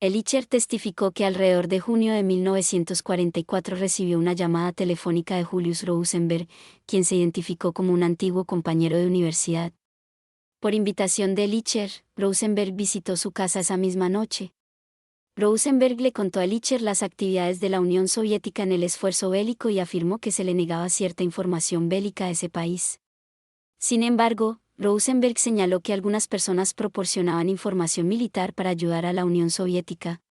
Elicher testificó que alrededor de junio de 1944 recibió una llamada telefónica de Julius Rosenberg, quien se identificó como un antiguo compañero de universidad. Por invitación de Elicher, Rosenberg visitó su casa esa misma noche. Rosenberg le contó a Elicher las actividades de la Unión Soviética en el esfuerzo bélico y afirmó que se le negaba cierta información bélica a ese país. Sin embargo, Rosenberg señaló que algunas personas proporcionaban información militar para ayudar a la Unión Soviética.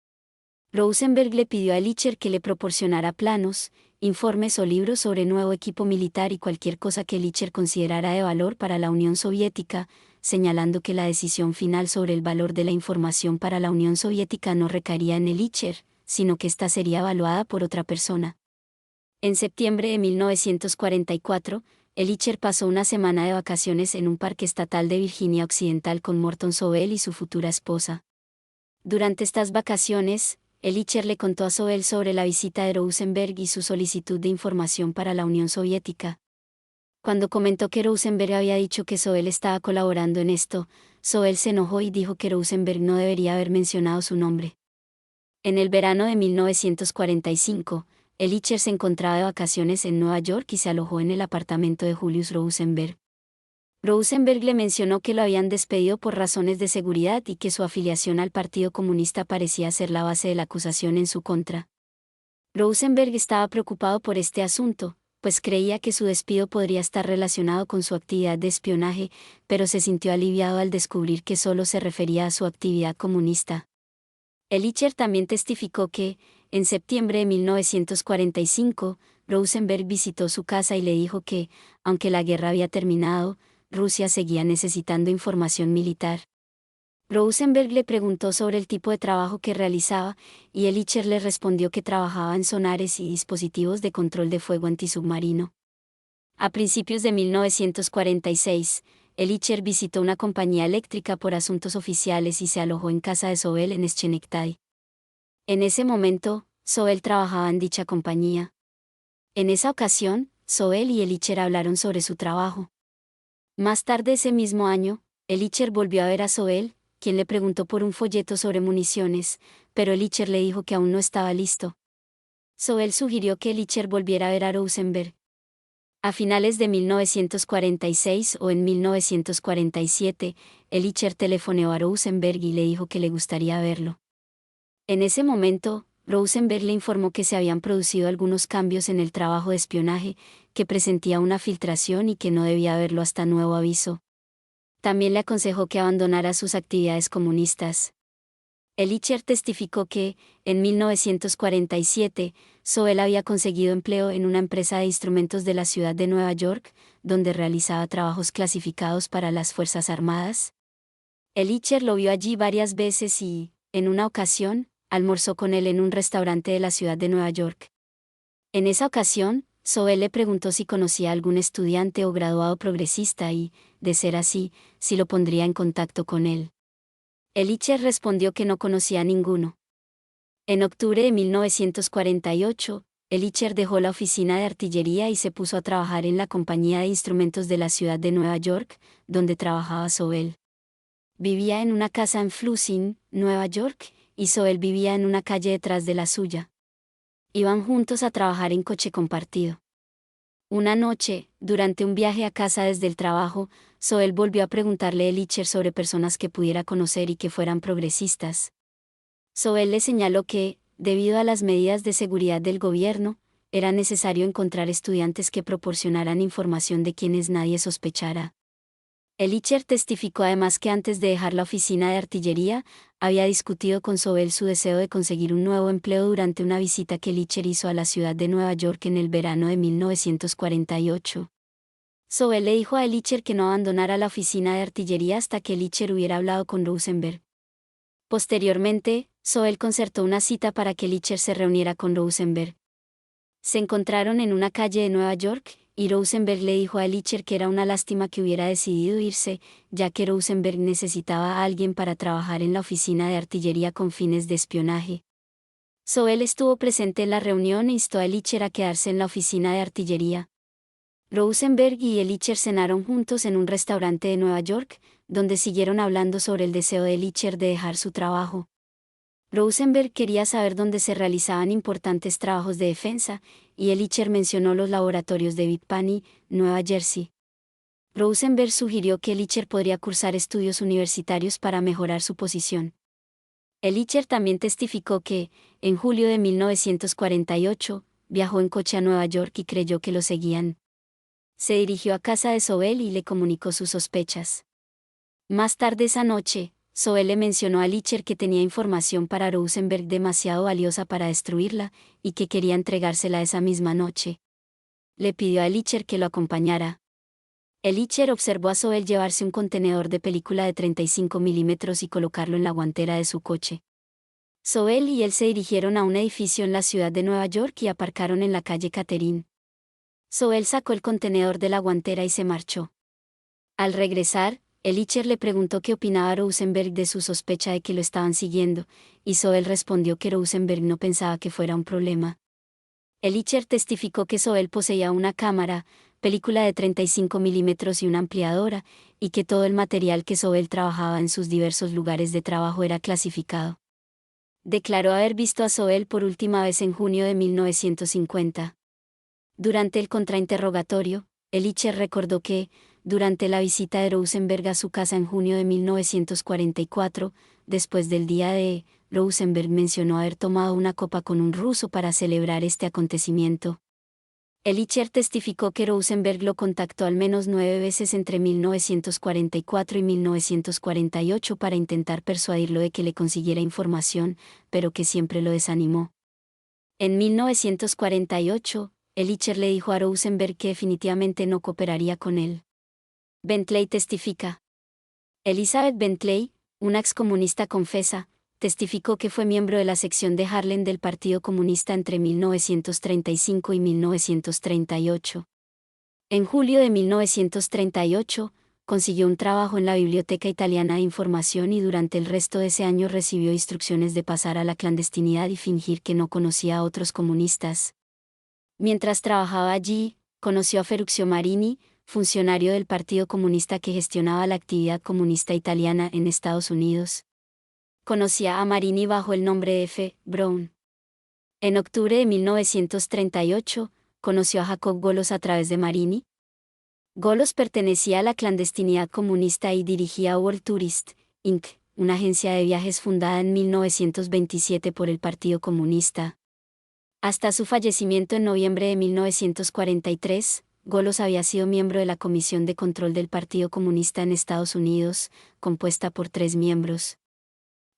Rosenberg le pidió a Elicher que le proporcionara planos, informes o libros sobre nuevo equipo militar y cualquier cosa que Elicher considerara de valor para la Unión Soviética, señalando que la decisión final sobre el valor de la información para la Unión Soviética no recaería en Elicher, sino que ésta sería evaluada por otra persona. En septiembre de 1944, Elicher pasó una semana de vacaciones en un parque estatal de Virginia Occidental con Morton Sobel y su futura esposa. Durante estas vacaciones, Elicher le contó a Sobel sobre la visita de Rosenberg y su solicitud de información para la Unión Soviética. Cuando comentó que Rosenberg había dicho que Sobel estaba colaborando en esto, Sobel se enojó y dijo que Rosenberg no debería haber mencionado su nombre. En el verano de 1945, Elicher se encontraba de vacaciones en Nueva York y se alojó en el apartamento de Julius Rosenberg. Rosenberg le mencionó que lo habían despedido por razones de seguridad y que su afiliación al Partido Comunista parecía ser la base de la acusación en su contra. Rosenberg estaba preocupado por este asunto, pues creía que su despido podría estar relacionado con su actividad de espionaje, pero se sintió aliviado al descubrir que solo se refería a su actividad comunista. Elicher también testificó que, en septiembre de 1945, Rosenberg visitó su casa y le dijo que, aunque la guerra había terminado, Rusia seguía necesitando información militar. Rosenberg le preguntó sobre el tipo de trabajo que realizaba, y Elicher le respondió que trabajaba en sonares y dispositivos de control de fuego antisubmarino. A principios de 1946, Elicher visitó una compañía eléctrica por asuntos oficiales y se alojó en casa de Sobel en Schenectady. En ese momento, Sobel trabajaba en dicha compañía. En esa ocasión, Sobel y Elicher hablaron sobre su trabajo. Más tarde ese mismo año, Elicher volvió a ver a Sobel, quien le preguntó por un folleto sobre municiones, pero Elicher le dijo que aún no estaba listo. Sobel sugirió que Elicher volviera a ver a Rosenberg. A finales de 1946 o en 1947, Elicher telefoneó a Rosenberg y le dijo que le gustaría verlo. En ese momento, Rosenberg le informó que se habían producido algunos cambios en el trabajo de espionaje, que presentía una filtración y que no debía verlo hasta nuevo aviso. También le aconsejó que abandonara sus actividades comunistas. Elicher testificó que, en 1947, Sobel había conseguido empleo en una empresa de instrumentos de la ciudad de Nueva York, donde realizaba trabajos clasificados para las Fuerzas Armadas. Elicher lo vio allí varias veces y, en una ocasión, almorzó con él en un restaurante de la ciudad de Nueva York. En esa ocasión, Sobel le preguntó si conocía a algún estudiante o graduado progresista y, de ser así, si lo pondría en contacto con él. Elicher respondió que no conocía a ninguno. En octubre de 1948, Elicher dejó la oficina de artillería y se puso a trabajar en la compañía de instrumentos de la ciudad de Nueva York, donde trabajaba Sobel. Vivía en una casa en Flushing, Nueva York, y Sobel vivía en una calle detrás de la suya. Iban juntos a trabajar en coche compartido. Una noche, durante un viaje a casa desde el trabajo, Sobel volvió a preguntarle a Elicher sobre personas que pudiera conocer y que fueran progresistas. Sobel le señaló que, debido a las medidas de seguridad del gobierno, era necesario encontrar estudiantes que proporcionaran información de quienes nadie sospechara. Elicher testificó además que antes de dejar la oficina de artillería, había discutido con Sobel su deseo de conseguir un nuevo empleo durante una visita que Elicher hizo a la ciudad de Nueva York en el verano de 1948. Sobel le dijo a Elicher que no abandonara la oficina de artillería hasta que Elicher hubiera hablado con Rosenberg. Posteriormente, Sobel concertó una cita para que Elicher se reuniera con Rosenberg. Se encontraron en una calle de Nueva York, y Rosenberg le dijo a Elicher que era una lástima que hubiera decidido irse, ya que Rosenberg necesitaba a alguien para trabajar en la oficina de artillería con fines de espionaje. Sobel estuvo presente en la reunión e instó a Elicher a quedarse en la oficina de artillería. Rosenberg y Elicher cenaron juntos en un restaurante de Nueva York, donde siguieron hablando sobre el deseo de Elicher de dejar su trabajo. Rosenberg quería saber dónde se realizaban importantes trabajos de defensa, y Ehrlicher mencionó los laboratorios de Whitney, Nueva Jersey. Rosenberg sugirió que Ehrlicher podría cursar estudios universitarios para mejorar su posición. Ehrlicher también testificó que, en julio de 1948, viajó en coche a Nueva York y creyó que lo seguían. Se dirigió a casa de Sobel y le comunicó sus sospechas. Más tarde esa noche, Sobel le mencionó a Ehrlicher que tenía información para Rosenberg demasiado valiosa para destruirla, y que quería entregársela esa misma noche. Le pidió a Ehrlicher que lo acompañara. Ehrlicher observó a Sobel llevarse un contenedor de película de 35 milímetros y colocarlo en la guantera de su coche. Sobel y él se dirigieron a un edificio en la ciudad de Nueva York y aparcaron en la calle Catherine. Sobel sacó el contenedor de la guantera y se marchó. Al regresar, Ehrlicher le preguntó qué opinaba Rosenberg de su sospecha de que lo estaban siguiendo, y Sobel respondió que Rosenberg no pensaba que fuera un problema. Ehrlicher testificó que Sobel poseía una cámara, película de 35 milímetros y una ampliadora, y que todo el material que Sobel trabajaba en sus diversos lugares de trabajo era clasificado. Declaró haber visto a Sobel por última vez en junio de 1950. Durante el contrainterrogatorio, Ehrlicher recordó que, durante la visita de Rosenberg a su casa en junio de 1944, después del día D, Rosenberg mencionó haber tomado una copa con un ruso para celebrar este acontecimiento. Ehrlicher testificó que Rosenberg lo contactó al menos 9 veces entre 1944 y 1948 para intentar persuadirlo de que le consiguiera información, pero que siempre lo desanimó. En 1948, Ehrlicher le dijo a Rosenberg que definitivamente no cooperaría con él. Bentley testifica. Elizabeth Bentley, una excomunista confesa, testificó que fue miembro de la sección de Harlem del Partido Comunista entre 1935 y 1938. En julio de 1938, consiguió un trabajo en la Biblioteca Italiana de Información y durante el resto de ese año recibió instrucciones de pasar a la clandestinidad y fingir que no conocía a otros comunistas. Mientras trabajaba allí, conoció a Ferruccio Marini, funcionario del Partido Comunista que gestionaba la actividad comunista italiana en Estados Unidos. Conocía a Marini bajo el nombre de F. Brown. En octubre de 1938, conoció a Jacob Golos a través de Marini. Golos pertenecía a la clandestinidad comunista y dirigía World Tourist, Inc., una agencia de viajes fundada en 1927 por el Partido Comunista. Hasta su fallecimiento en noviembre de 1943, Golos había sido miembro de la Comisión de Control del Partido Comunista en Estados Unidos, compuesta por 3 miembros.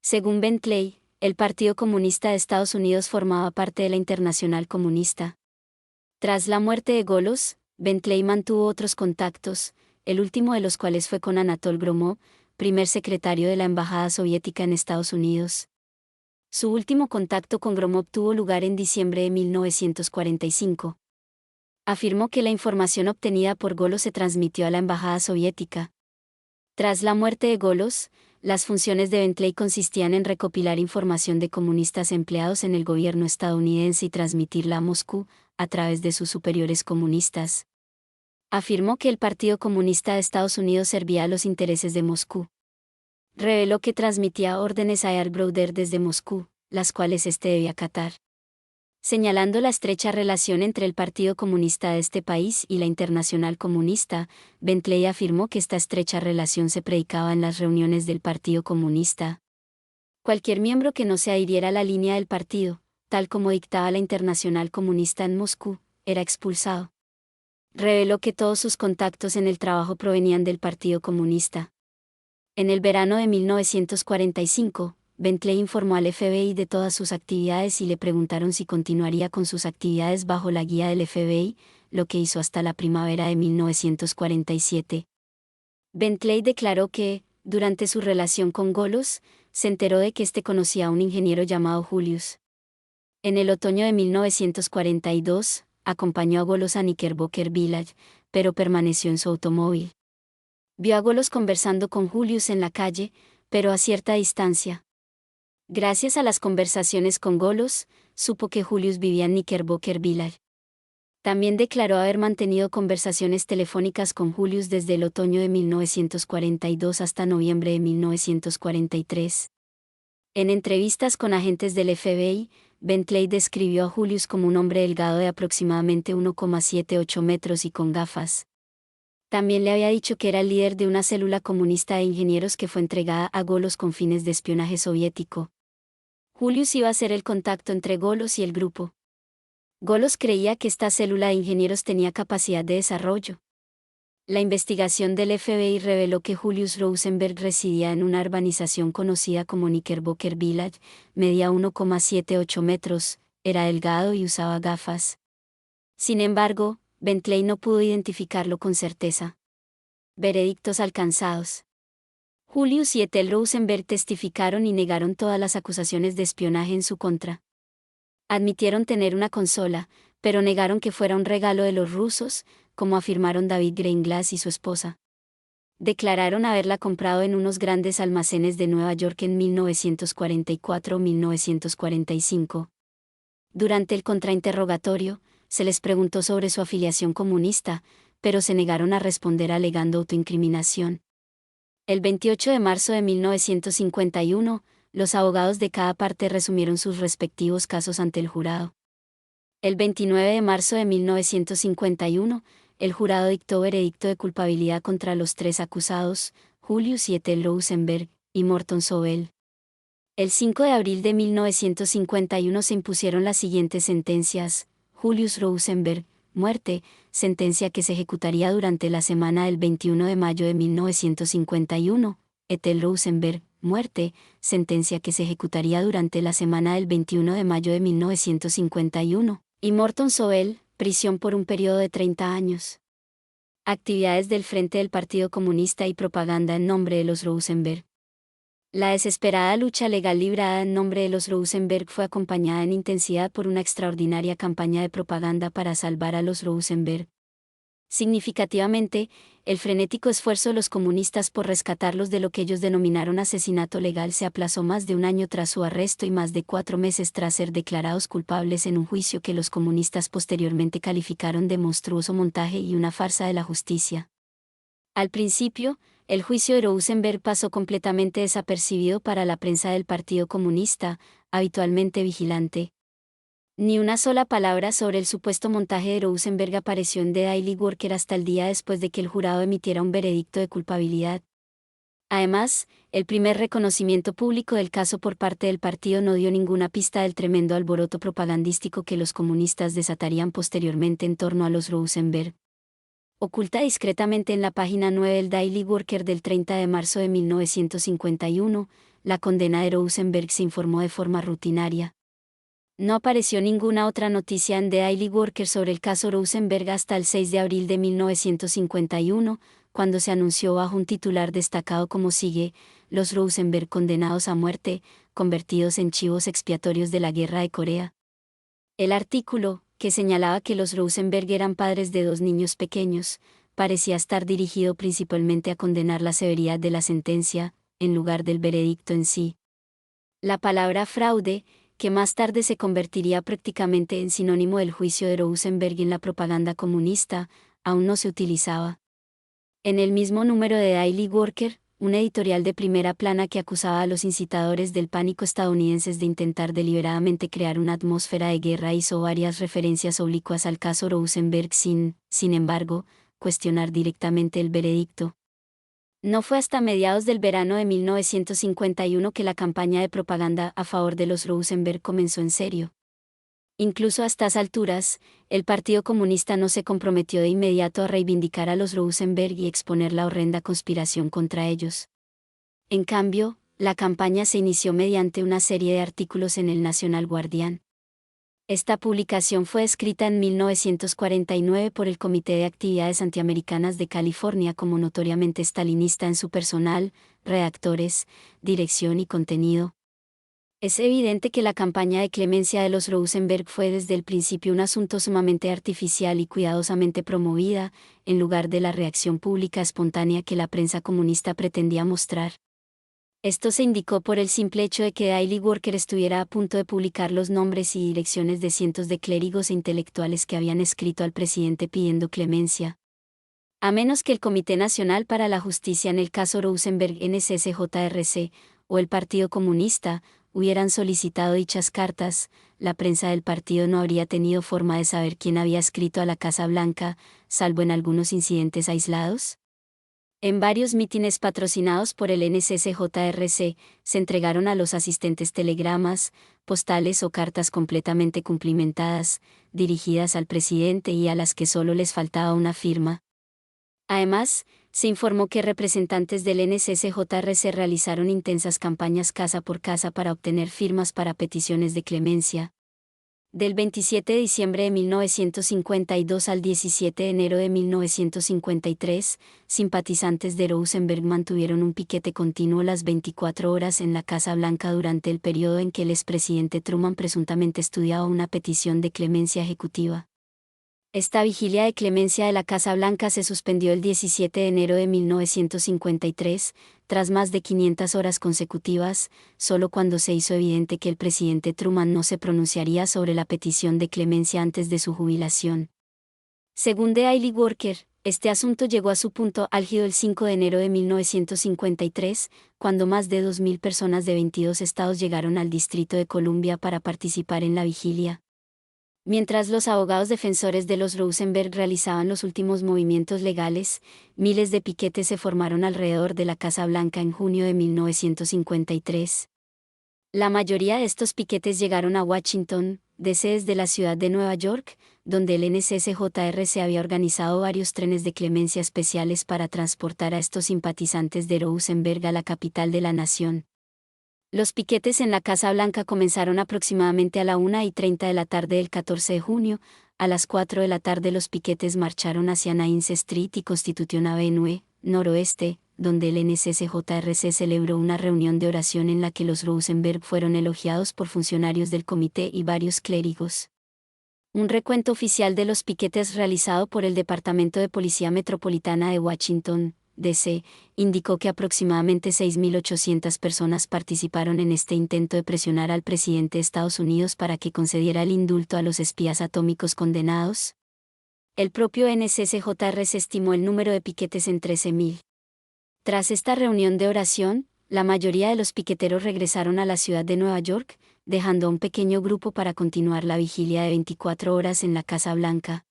Según Bentley, el Partido Comunista de Estados Unidos formaba parte de la Internacional Comunista. Tras la muerte de Golos, Bentley mantuvo otros contactos, el último de los cuales fue con Anatol Gromov, primer secretario de la Embajada Soviética en Estados Unidos. Su último contacto con Gromov tuvo lugar en diciembre de 1945. Afirmó que la información obtenida por Golos se transmitió a la Embajada Soviética. Tras la muerte de Golos, las funciones de Bentley consistían en recopilar información de comunistas empleados en el gobierno estadounidense y transmitirla a Moscú, a través de sus superiores comunistas. Afirmó que el Partido Comunista de Estados Unidos servía a los intereses de Moscú. Reveló que transmitía órdenes a Air Browder desde Moscú, las cuales éste debía acatar. Señalando la estrecha relación entre el Partido Comunista de este país y la Internacional Comunista, Bentley afirmó que esta estrecha relación se predicaba en las reuniones del Partido Comunista. Cualquier miembro que no se adhiriera a la línea del partido, tal como dictaba la Internacional Comunista en Moscú, era expulsado. Reveló que todos sus contactos en el trabajo provenían del Partido Comunista. En el verano de 1945, Bentley informó al FBI de todas sus actividades y le preguntaron si continuaría con sus actividades bajo la guía del FBI, lo que hizo hasta la primavera de 1947. Bentley declaró que, durante su relación con Golos, se enteró de que éste conocía a un ingeniero llamado Julius. En el otoño de 1942, acompañó a Golos a Knickerbocker Village, pero permaneció en su automóvil. Vio a Golos conversando con Julius en la calle, pero a cierta distancia. Gracias a las conversaciones con Golos, supo que Julius vivía en Knickerbocker Village. También declaró haber mantenido conversaciones telefónicas con Julius desde el otoño de 1942 hasta noviembre de 1943. En entrevistas con agentes del FBI, Bentley describió a Julius como un hombre delgado de aproximadamente 1,78 metros y con gafas. También le había dicho que era el líder de una célula comunista de ingenieros que fue entregada a Golos con fines de espionaje soviético. Julius iba a ser el contacto entre Golos y el grupo. Golos creía que esta célula de ingenieros tenía capacidad de desarrollo. La investigación del FBI reveló que Julius Rosenberg residía en una urbanización conocida como Knickerbocker Village, medía 1,78 metros, era delgado y usaba gafas. Sin embargo, Bentley no pudo identificarlo con certeza. Veredictos alcanzados. Julius y Ethel Rosenberg testificaron y negaron todas las acusaciones de espionaje en su contra. Admitieron tener una consola, pero negaron que fuera un regalo de los rusos, como afirmaron David Greenglass y su esposa. Declararon haberla comprado en unos grandes almacenes de Nueva York en 1944-1945. Durante el contrainterrogatorio, se les preguntó sobre su afiliación comunista, pero se negaron a responder alegando autoincriminación. El 28 de marzo de 1951, los abogados de cada parte resumieron sus respectivos casos ante el jurado. El 29 de marzo de 1951, el jurado dictó veredicto de culpabilidad contra los tres acusados, Julius y Ethel Rosenberg, y Morton Sobel. El 5 de abril de 1951 se impusieron las siguientes sentencias: Julius Rosenberg, muerte, sentencia que se ejecutaría durante la semana del 21 de mayo de 1951, Ethel Rosenberg, muerte, sentencia que se ejecutaría durante la semana del 21 de mayo de 1951, y Morton Sobel, prisión por un periodo de 30 años. Actividades del Frente del Partido Comunista y propaganda en nombre de los Rosenberg. La desesperada lucha legal librada en nombre de los Rosenberg fue acompañada en intensidad por una extraordinaria campaña de propaganda para salvar a los Rosenberg. Significativamente, el frenético esfuerzo de los comunistas por rescatarlos de lo que ellos denominaron asesinato legal se aplazó más de un año tras su arresto y más de 4 meses tras ser declarados culpables en un juicio que los comunistas posteriormente calificaron de monstruoso montaje y una farsa de la justicia. Al principio, el juicio de Rosenberg pasó completamente desapercibido para la prensa del Partido Comunista, habitualmente vigilante. Ni una sola palabra sobre el supuesto montaje de Rosenberg apareció en The Daily Worker hasta el día después de que el jurado emitiera un veredicto de culpabilidad. Además, el primer reconocimiento público del caso por parte del partido no dio ninguna pista del tremendo alboroto propagandístico que los comunistas desatarían posteriormente en torno a los Rosenberg. Oculta discretamente en la página 9 del Daily Worker del 30 de marzo de 1951, la condena de Rosenberg se informó de forma rutinaria. No apareció ninguna otra noticia en The Daily Worker sobre el caso Rosenberg hasta el 6 de abril de 1951, cuando se anunció bajo un titular destacado como sigue: los Rosenberg condenados a muerte, convertidos en chivos expiatorios de la guerra de Corea. El artículo, que señalaba que los Rosenberg eran padres de 2 niños pequeños, parecía estar dirigido principalmente a condenar la severidad de la sentencia, en lugar del veredicto en sí. La palabra fraude, que más tarde se convertiría prácticamente en sinónimo del juicio de Rosenberg en la propaganda comunista, aún no se utilizaba. En el mismo número de Daily Worker, un editorial de primera plana que acusaba a los incitadores del pánico estadounidenses de intentar deliberadamente crear una atmósfera de guerra hizo varias referencias oblicuas al caso Rosenberg sin embargo, cuestionar directamente el veredicto. No fue hasta mediados del verano de 1951 que la campaña de propaganda a favor de los Rosenberg comenzó en serio. Incluso a estas alturas, el Partido Comunista no se comprometió de inmediato a reivindicar a los Rosenberg y exponer la horrenda conspiración contra ellos. En cambio, la campaña se inició mediante una serie de artículos en el National Guardian. Esta publicación fue escrita en 1949 por el Comité de Actividades Antiamericanas de California como notoriamente stalinista en su personal, redactores, dirección y contenido. Es evidente que la campaña de clemencia de los Rosenberg fue desde el principio un asunto sumamente artificial y cuidadosamente promovida, en lugar de la reacción pública espontánea que la prensa comunista pretendía mostrar. Esto se indicó por el simple hecho de que Daily Worker estuviera a punto de publicar los nombres y direcciones de cientos de clérigos e intelectuales que habían escrito al presidente pidiendo clemencia. A menos que el Comité Nacional para la Justicia en el caso Rosenberg NSSJRC, o el Partido Comunista, hubieran solicitado dichas cartas, la prensa del partido no habría tenido forma de saber quién había escrito a la Casa Blanca, salvo en algunos incidentes aislados. En varios mítines patrocinados por el NSCJRC, se entregaron a los asistentes telegramas, postales o cartas completamente cumplimentadas, dirigidas al presidente y a las que solo les faltaba una firma. Además, se informó que representantes del NSCJRC realizaron intensas campañas casa por casa para obtener firmas para peticiones de clemencia. Del 27 de diciembre de 1952 al 17 de enero de 1953, simpatizantes de Rosenberg mantuvieron un piquete continuo las 24 horas en la Casa Blanca durante el periodo en que el expresidente Truman presuntamente estudiaba una petición de clemencia ejecutiva. Esta vigilia de clemencia de la Casa Blanca se suspendió el 17 de enero de 1953, tras más de 500 horas consecutivas, solo cuando se hizo evidente que el presidente Truman no se pronunciaría sobre la petición de clemencia antes de su jubilación. Según The Daily Worker, este asunto llegó a su punto álgido el 5 de enero de 1953, cuando más de 2.000 personas de 22 estados llegaron al Distrito de Columbia para participar en la vigilia. Mientras los abogados defensores de los Rosenberg realizaban los últimos movimientos legales, miles de piquetes se formaron alrededor de la Casa Blanca en junio de 1953. La mayoría de estos piquetes llegaron a Washington, D.C. desde la ciudad de Nueva York, donde el NSCJRC había organizado varios trenes de clemencia especiales para transportar a estos simpatizantes de Rosenberg a la capital de la nación. Los piquetes en la Casa Blanca comenzaron aproximadamente a la 1:30 de la tarde del 14 de junio, a las 4 de la tarde los piquetes marcharon hacia Ninth Street y Constitution Avenue, noroeste, donde el NSCJRC celebró una reunión de oración en la que los Rosenberg fueron elogiados por funcionarios del comité y varios clérigos. Un recuento oficial de los piquetes realizado por el Departamento de Policía Metropolitana de Washington, D.C., indicó que aproximadamente 6.800 personas participaron en este intento de presionar al presidente de Estados Unidos para que concediera el indulto a los espías atómicos condenados. El propio NSCJRC estimó el número de piquetes en 13.000. Tras esta reunión de oración, la mayoría de los piqueteros regresaron a la ciudad de Nueva York, dejando a un pequeño grupo para continuar la vigilia de 24 horas en la Casa Blanca.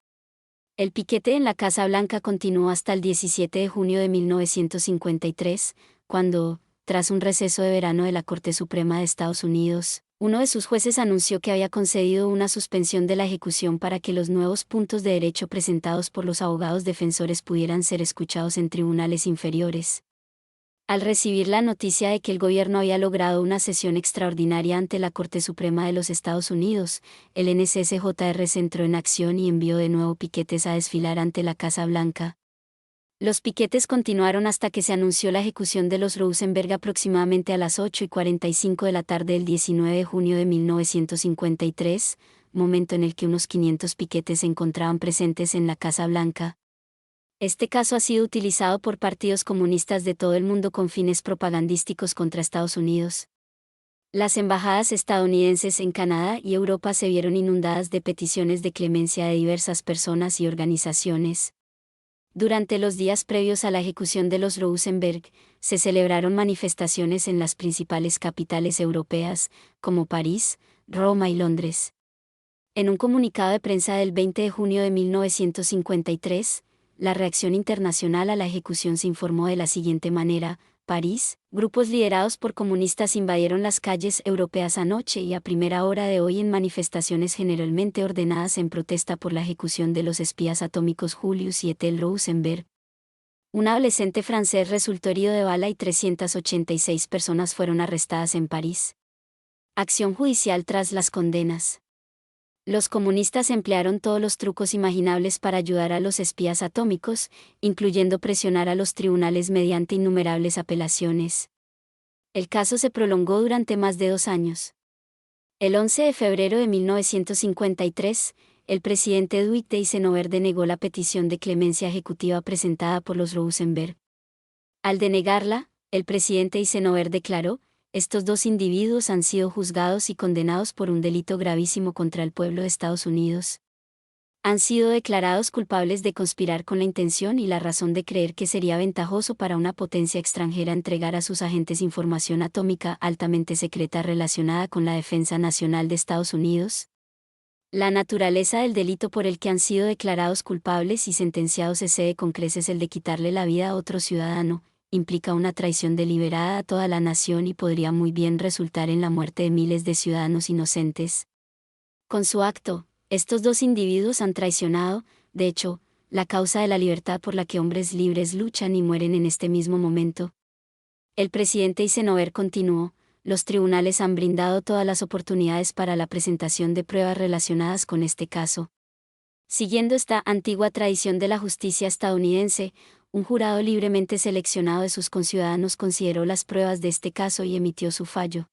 El piquete en la Casa Blanca continuó hasta el 17 de junio de 1953, cuando, tras un receso de verano de la Corte Suprema de Estados Unidos, uno de sus jueces anunció que había concedido una suspensión de la ejecución para que los nuevos puntos de derecho presentados por los abogados defensores pudieran ser escuchados en tribunales inferiores. Al recibir la noticia de que el gobierno había logrado una sesión extraordinaria ante la Corte Suprema de los Estados Unidos, el NSCJR entró en acción y envió de nuevo piquetes a desfilar ante la Casa Blanca. Los piquetes continuaron hasta que se anunció la ejecución de los Rosenberg aproximadamente a las 8:45 de la tarde del 19 de junio de 1953, momento en el que unos 500 piquetes se encontraban presentes en la Casa Blanca. Este caso ha sido utilizado por partidos comunistas de todo el mundo con fines propagandísticos contra Estados Unidos. Las embajadas estadounidenses en Canadá y Europa se vieron inundadas de peticiones de clemencia de diversas personas y organizaciones. Durante los días previos a la ejecución de los Rosenberg, se celebraron manifestaciones en las principales capitales europeas, como París, Roma y Londres. En un comunicado de prensa del 20 de junio de 1953, la reacción internacional a la ejecución se informó de la siguiente manera: París, grupos liderados por comunistas invadieron las calles europeas anoche y a primera hora de hoy en manifestaciones generalmente ordenadas en protesta por la ejecución de los espías atómicos Julius y Ethel Rosenberg. Un adolescente francés resultó herido de bala y 386 personas fueron arrestadas en París. Acción judicial tras las condenas. Los comunistas emplearon todos los trucos imaginables para ayudar a los espías atómicos, incluyendo presionar a los tribunales mediante innumerables apelaciones. El caso se prolongó durante más de 2 años. El 11 de febrero de 1953, el presidente Dwight Eisenhower denegó la petición de clemencia ejecutiva presentada por los Rosenberg. Al denegarla, el presidente Eisenhower declaró: estos dos individuos han sido juzgados y condenados por un delito gravísimo contra el pueblo de Estados Unidos. Han sido declarados culpables de conspirar con la intención y la razón de creer que sería ventajoso para una potencia extranjera entregar a sus agentes información atómica altamente secreta relacionada con la defensa nacional de Estados Unidos. La naturaleza del delito por el que han sido declarados culpables y sentenciados excede con creces el de quitarle la vida a otro ciudadano, implica una traición deliberada a toda la nación y podría muy bien resultar en la muerte de miles de ciudadanos inocentes. Con su acto, estos dos individuos han traicionado, de hecho, la causa de la libertad por la que hombres libres luchan y mueren en este mismo momento. El presidente Eisenhower continuó: los tribunales han brindado todas las oportunidades para la presentación de pruebas relacionadas con este caso. Siguiendo esta antigua tradición de la justicia estadounidense, un jurado libremente seleccionado de sus conciudadanos consideró las pruebas de este caso y emitió su fallo.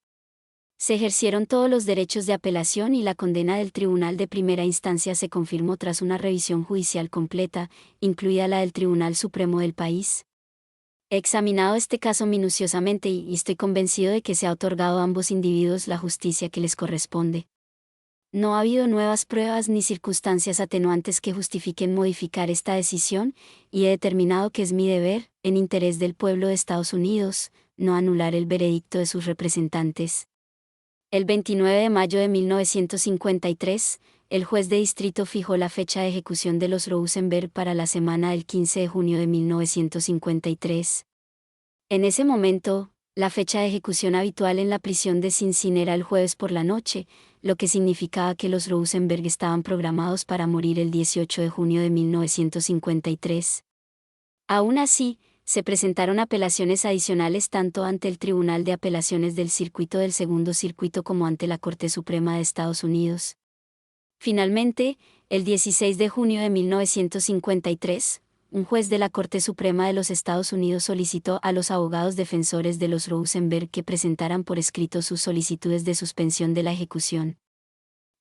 Se ejercieron todos los derechos de apelación y la condena del tribunal de primera instancia se confirmó tras una revisión judicial completa, incluida la del Tribunal Supremo del país. He examinado este caso minuciosamente y estoy convencido de que se ha otorgado a ambos individuos la justicia que les corresponde. No ha habido nuevas pruebas ni circunstancias atenuantes que justifiquen modificar esta decisión, y he determinado que es mi deber, en interés del pueblo de Estados Unidos, no anular el veredicto de sus representantes. El 29 de mayo de 1953, el juez de distrito fijó la fecha de ejecución de los Rosenberg para la semana del 15 de junio de 1953. En ese momento, la fecha de ejecución habitual en la prisión de Sing Sing era el jueves por la noche, lo que significaba que los Rosenberg estaban programados para morir el 18 de junio de 1953. Aún así, se presentaron apelaciones adicionales tanto ante el Tribunal de Apelaciones del Circuito del Segundo Circuito como ante la Corte Suprema de Estados Unidos. Finalmente, el 16 de junio de 1953, un juez de la Corte Suprema de los Estados Unidos solicitó a los abogados defensores de los Rosenberg que presentaran por escrito sus solicitudes de suspensión de la ejecución.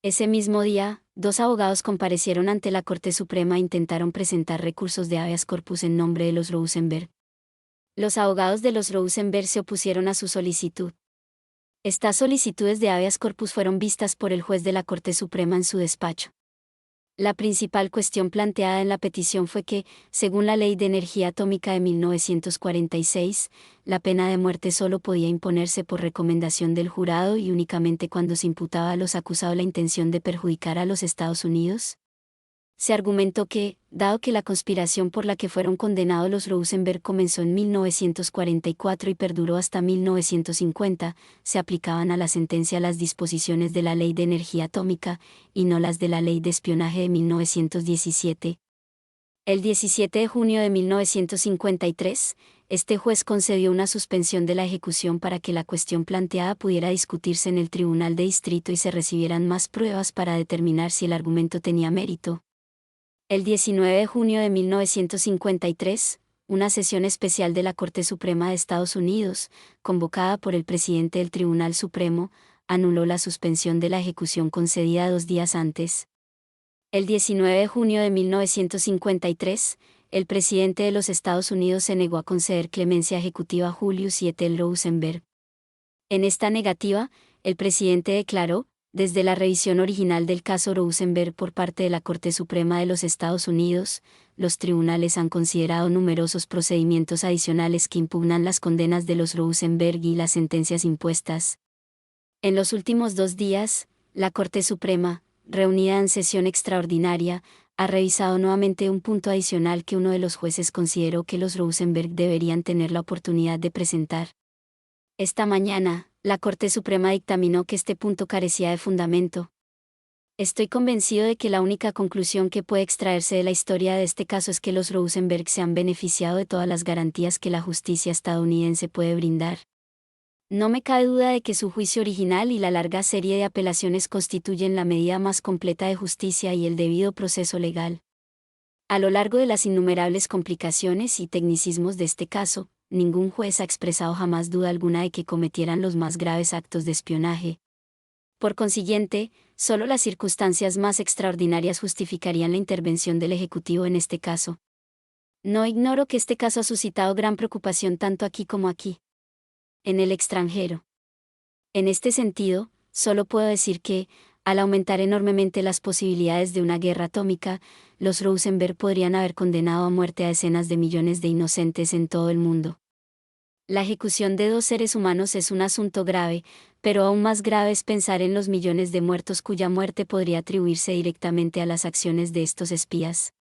Ese mismo día, dos abogados comparecieron ante la Corte Suprema e intentaron presentar recursos de habeas corpus en nombre de los Rosenberg. Los abogados de los Rosenberg se opusieron a su solicitud. Estas solicitudes de habeas corpus fueron vistas por el juez de la Corte Suprema en su despacho. La principal cuestión planteada en la petición fue que, según la Ley de Energía Atómica de 1946, la pena de muerte solo podía imponerse por recomendación del jurado y únicamente cuando se imputaba a los acusados la intención de perjudicar a los Estados Unidos. Se argumentó que, dado que la conspiración por la que fueron condenados los Rosenberg comenzó en 1944 y perduró hasta 1950, se aplicaban a la sentencia las disposiciones de la Ley de Energía Atómica, y no las de la Ley de Espionaje de 1917. El 17 de junio de 1953, este juez concedió una suspensión de la ejecución para que la cuestión planteada pudiera discutirse en el Tribunal de Distrito y se recibieran más pruebas para determinar si el argumento tenía mérito. El 19 de junio de 1953, una sesión especial de la Corte Suprema de Estados Unidos, convocada por el presidente del Tribunal Supremo, anuló la suspensión de la ejecución concedida 2 días antes. El 19 de junio de 1953, el presidente de los Estados Unidos se negó a conceder clemencia ejecutiva a Julius y Ethel Rosenberg. En esta negativa, el presidente declaró: desde la revisión original del caso Rosenberg por parte de la Corte Suprema de los Estados Unidos, los tribunales han considerado numerosos procedimientos adicionales que impugnan las condenas de los Rosenberg y las sentencias impuestas. En los últimos 2 días, la Corte Suprema, reunida en sesión extraordinaria, ha revisado nuevamente un punto adicional que uno de los jueces consideró que los Rosenberg deberían tener la oportunidad de presentar. Esta mañana, la Corte Suprema dictaminó que este punto carecía de fundamento. Estoy convencido de que la única conclusión que puede extraerse de la historia de este caso es que los Rosenberg se han beneficiado de todas las garantías que la justicia estadounidense puede brindar. No me cabe duda de que su juicio original y la larga serie de apelaciones constituyen la medida más completa de justicia y el debido proceso legal. A lo largo de las innumerables complicaciones y tecnicismos de este caso, ningún juez ha expresado jamás duda alguna de que cometieran los más graves actos de espionaje. Por consiguiente, solo las circunstancias más extraordinarias justificarían la intervención del Ejecutivo en este caso. No ignoro que este caso ha suscitado gran preocupación tanto aquí como aquí, en el extranjero. En este sentido, solo puedo decir que, Al aumentar enormemente las posibilidades de una guerra atómica, los Rosenberg podrían haber condenado a muerte a decenas de millones de inocentes en todo el mundo. La ejecución de 2 seres humanos es un asunto grave, pero aún más grave es pensar en los millones de muertos cuya muerte podría atribuirse directamente a las acciones de estos espías.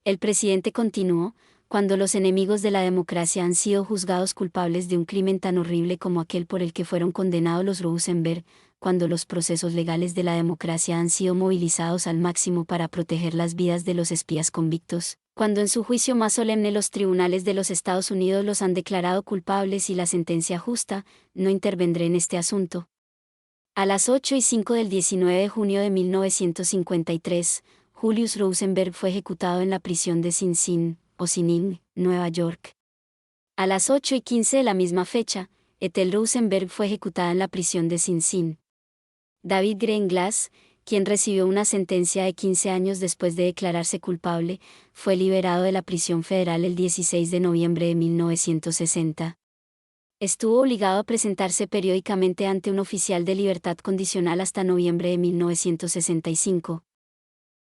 El presidente continuó: cuando los enemigos de la democracia han sido juzgados culpables de un crimen tan horrible como aquel por el que fueron condenados los Rosenberg, cuando los procesos legales de la democracia han sido movilizados al máximo para proteger las vidas de los espías convictos, cuando en su juicio más solemne los tribunales de los Estados Unidos los han declarado culpables y la sentencia justa, no intervendré en este asunto. A las 8:05 del 19 de junio de 1953, Julius Rosenberg fue ejecutado en la prisión de Sing Sing, Ossining, Nueva York. A las 8:15 de la misma fecha, Ethel Rosenberg fue ejecutada en la prisión de Sing Sing. David Greenglass, quien recibió una sentencia de 15 años después de declararse culpable, fue liberado de la prisión federal el 16 de noviembre de 1960. Estuvo obligado a presentarse periódicamente ante un oficial de libertad condicional hasta noviembre de 1965,